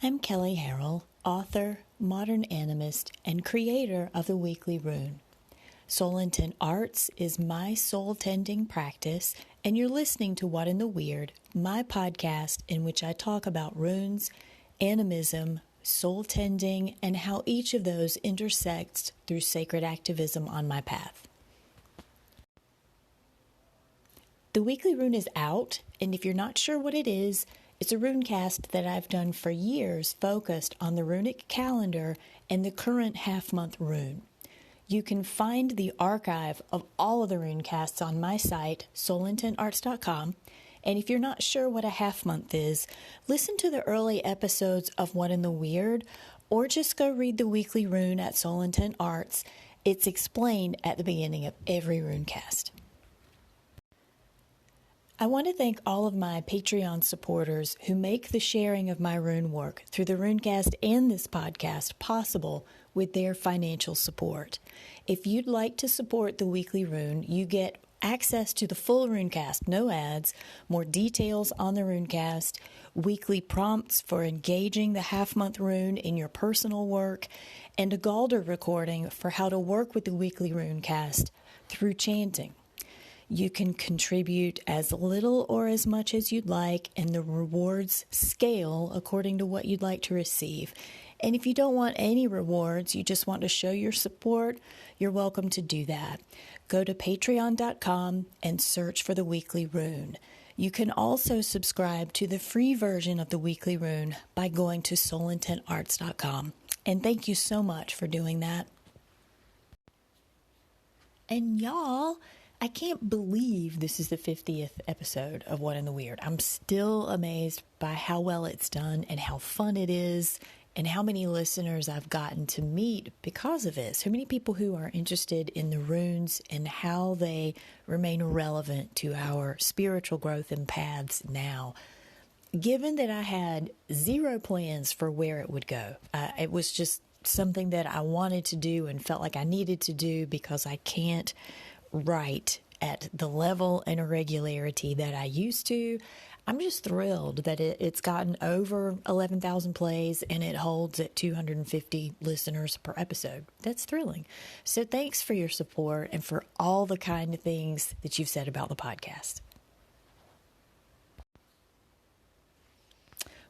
I'm Kelly Harrell, author, modern animist, and creator of the Weekly Rune. Soul Intent Arts is my soul-tending practice, and you're listening to What in the Weird, my podcast in which I talk about runes, animism, soul-tending, and how each of those intersects through sacred activism on my path. The Weekly Rune is out, and if you're not sure what it is, it's a runecast that I've done for years focused on the runic calendar and the current half-month rune. You can find the archive of all of the runecasts on my site, soulintentarts.com, and if you're not sure what a half-month is, listen to the early episodes of What in the Weird, or just go read the Weekly Rune at Soul Intent Arts. It's explained at the beginning of every runecast. I want to thank all of my Patreon supporters who make the sharing of my rune work through the runecast and this podcast possible with their financial support. If you'd like to support the Weekly Rune, you get access to the full runecast, no ads, more details on the runecast, weekly prompts for engaging the half-month rune in your personal work, and a Galder recording for how to work with the Weekly Runecast through chanting. You can contribute as little or as much as you'd like, and the rewards scale according to what you'd like to receive. And if you don't want any rewards, you just want to show your support, you're welcome to do that. Go to patreon.com and search for the Weekly Rune. You can also subscribe to the free version of the Weekly Rune by going to soulintentarts.com. And thank you so much for doing that. And y'all, I can't believe this is the 50th episode of What in the Weird. I'm still amazed by how well it's done and how fun it is and how many listeners I've gotten to meet because of it. So many people who are interested in the runes and how they remain relevant to our spiritual growth and paths now. Given that I had zero plans for where it would go, it was just something that I wanted to do and felt like I needed to do because I can't write at the level and irregularity that I used to. I'm just thrilled that it's gotten over 11,000 plays and it holds at 250 listeners per episode. That's thrilling. So thanks for your support and for all the kind of things that you've said about the podcast.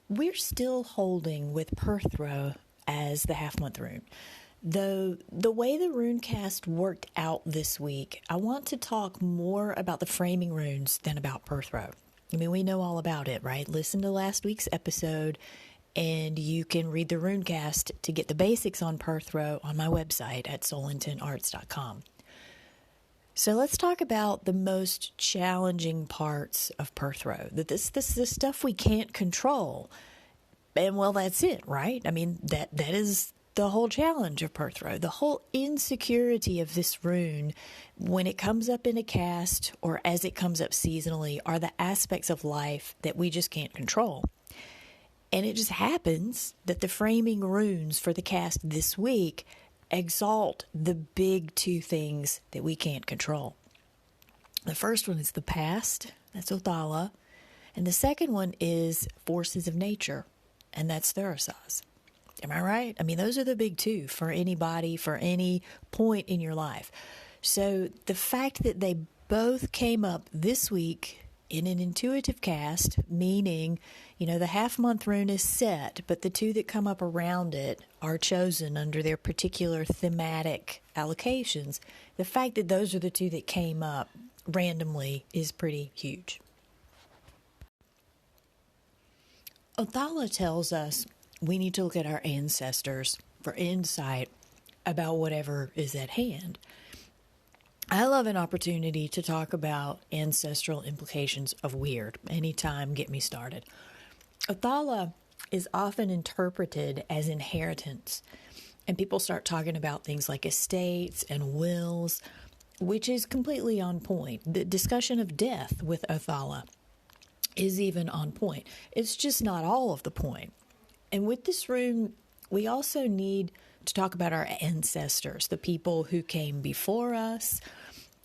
We're still holding with Perthro as the half-month rune. Though the way the runecast worked out this week, I want to talk more about the framing runes than about Perthro. I mean, we know all about it, right? Listen to last week's episode, and you can read the runecast to get the basics on Perthro on my website at soulintentarts.com. So let's talk about the most challenging parts of Perthro. This is stuff we can't control. And well, that's it, right? I mean, that is the whole challenge of Perthro, the whole insecurity of this rune when it comes up in a cast or as it comes up seasonally are the aspects of life that we just can't control. And it just happens that the framing runes for the cast this week exalt the big two things that we can't control. The first one is the past, that's Othala, and the second one is forces of nature, and that's Thurisaz. Am I right? I mean, those are the big two for anybody, for any point in your life. So the fact that they both came up this week in an intuitive cast, meaning, the half-month rune is set, but the two that come up around it are chosen under their particular thematic allocations. The fact that those are the two that came up randomly is pretty huge. Othala tells us we need to look at our ancestors for insight about whatever is at hand. I love an opportunity to talk about ancestral implications of weird. Anytime, get me started. Othala is often interpreted as inheritance, and people start talking about things like estates and wills, which is completely on point. The discussion of death with Othala is even on point. It's just not all of the point. And with this rune, we also need to talk about our ancestors, the people who came before us,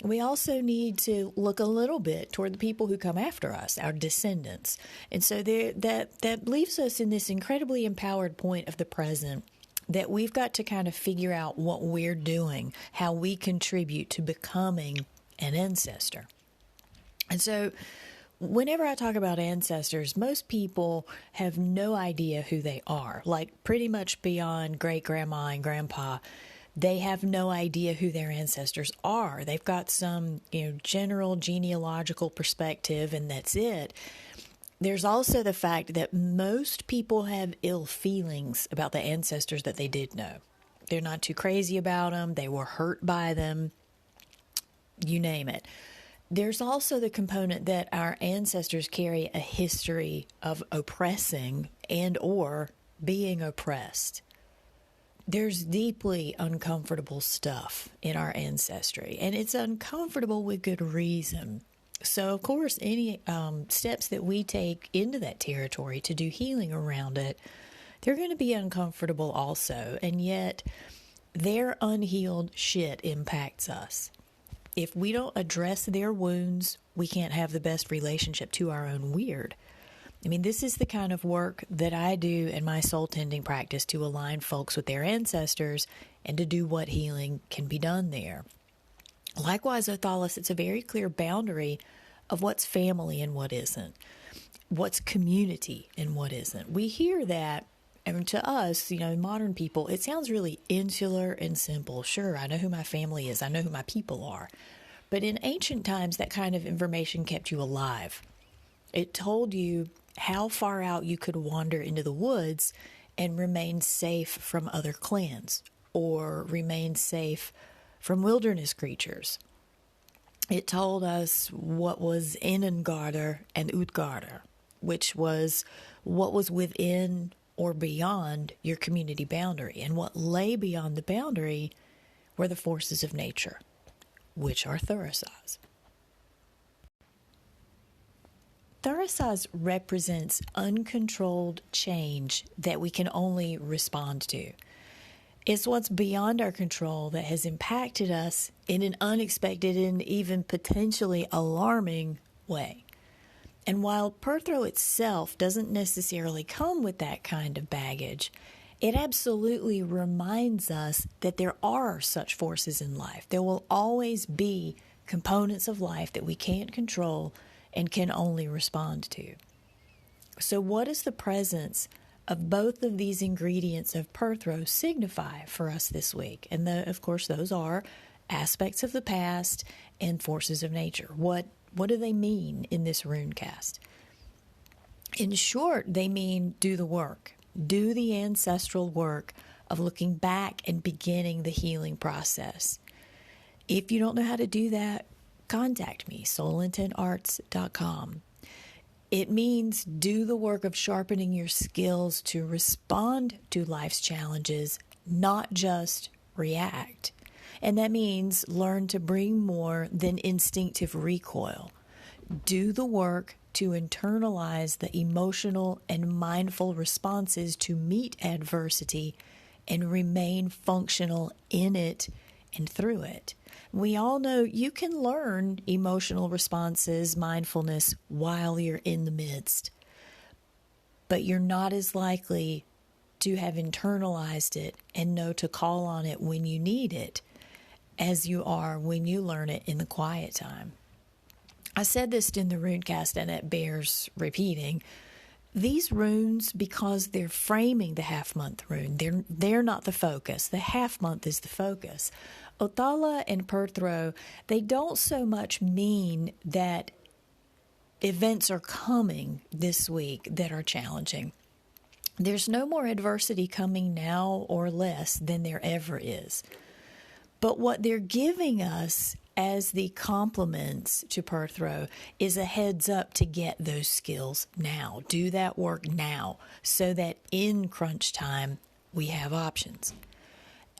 We also need to look a little bit toward the people who come after us, our descendants. And so that leaves us in this incredibly empowered point of the present, that we've got to kind of figure out what we're doing, how we contribute to becoming an ancestor. And so whenever I talk about ancestors, most people have no idea who they are. Like pretty much beyond great grandma and grandpa, they have no idea who their ancestors are. They've got some, general genealogical perspective, and that's it. There's also the fact that most people have ill feelings about the ancestors that they did know. They're not too crazy about them. They were hurt by them. You name it. There's also the component that our ancestors carry a history of oppressing and or being oppressed. There's deeply uncomfortable stuff in our ancestry, and it's uncomfortable with good reason. So, of course, any steps that we take into that territory to do healing around it, they're going to be uncomfortable also, and yet their unhealed shit impacts us. If we don't address their wounds, we can't have the best relationship to our own weird. I mean, this is the kind of work that I do in my soul tending practice to align folks with their ancestors and to do what healing can be done there. Likewise, Othalis, it's a very clear boundary of what's family and what isn't, what's community and what isn't. We hear that, and to us, modern people, it sounds really insular and simple. Sure, I know who my family is. I know who my people are. But in ancient times, that kind of information kept you alive. It told you how far out you could wander into the woods and remain safe from other clans or remain safe from wilderness creatures. It told us what was Innengarder and Utgarder, which was what was within or beyond your community boundary. And what lay beyond the boundary were the forces of nature, which are Thurisaz. Thurisaz represents uncontrolled change that we can only respond to. It's what's beyond our control that has impacted us in an unexpected and even potentially alarming way. And while Perthro itself doesn't necessarily come with that kind of baggage, it absolutely reminds us that there are such forces in life. There will always be components of life that we can't control and can only respond to. So what does the presence of both of these ingredients of Perthro signify for us this week? And of course, those are aspects of the past and forces of nature. What do they mean in this rune cast? In short, they mean do the work. Do the ancestral work of looking back and beginning the healing process. If you don't know how to do that, contact me, soulintentarts.com. It means do the work of sharpening your skills to respond to life's challenges, not just react. And that means learn to bring more than instinctive recoil. Do the work to internalize the emotional and mindful responses to meet adversity and remain functional in it and through it. We all know you can learn emotional responses, mindfulness, while you're in the midst. But you're not as likely to have internalized it and know to call on it when you need it as you are when you learn it in the quiet time. I said this in the runecast, and it bears repeating. These runes, because they're framing the half-month rune, they're not the focus. The half-month is the focus. Othala and Perthro, they don't so much mean that events are coming this week that are challenging. There's no more adversity coming now or less than there ever is. But what they're giving us as the compliments to Perthro is a heads up to get those skills now. Do that work now so that in crunch time we have options.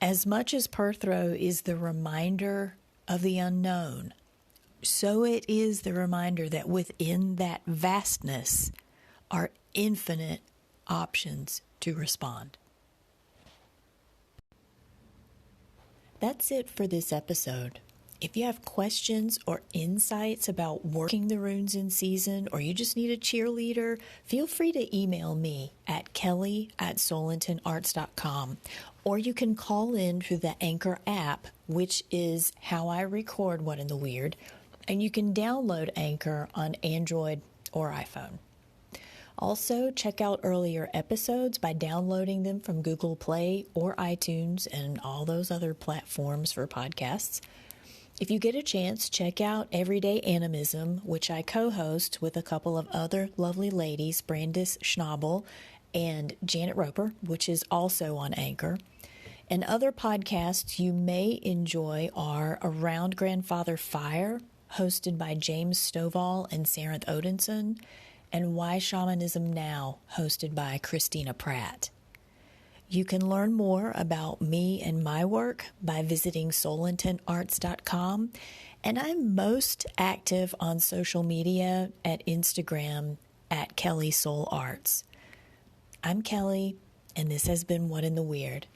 As much as Perthro is the reminder of the unknown, so it is the reminder that within that vastness are infinite options to respond. That's it for this episode. If you have questions or insights about working the runes in season, or you just need a cheerleader, feel free to email me at kelly@solentonarts.com, or you can call in through the Anchor app, which is how I record What in the Weird, and you can download Anchor on Android or iPhone. Also, check out earlier episodes by downloading them from Google Play or iTunes and all those other platforms for podcasts. If you get a chance, check out Everyday Animism, which I co-host with a couple of other lovely ladies, Brandis Schnabel and Janet Roper, which is also on Anchor. And other podcasts you may enjoy are Around Grandfather Fire, hosted by James Stovall and Sarenth Odinson, and Why Shamanism Now, hosted by Christina Pratt. You can learn more about me and my work by visiting solentonarts.com, and I'm most active on social media at Instagram at Kelly Soul Arts. I'm Kelly, and this has been What in the Weird.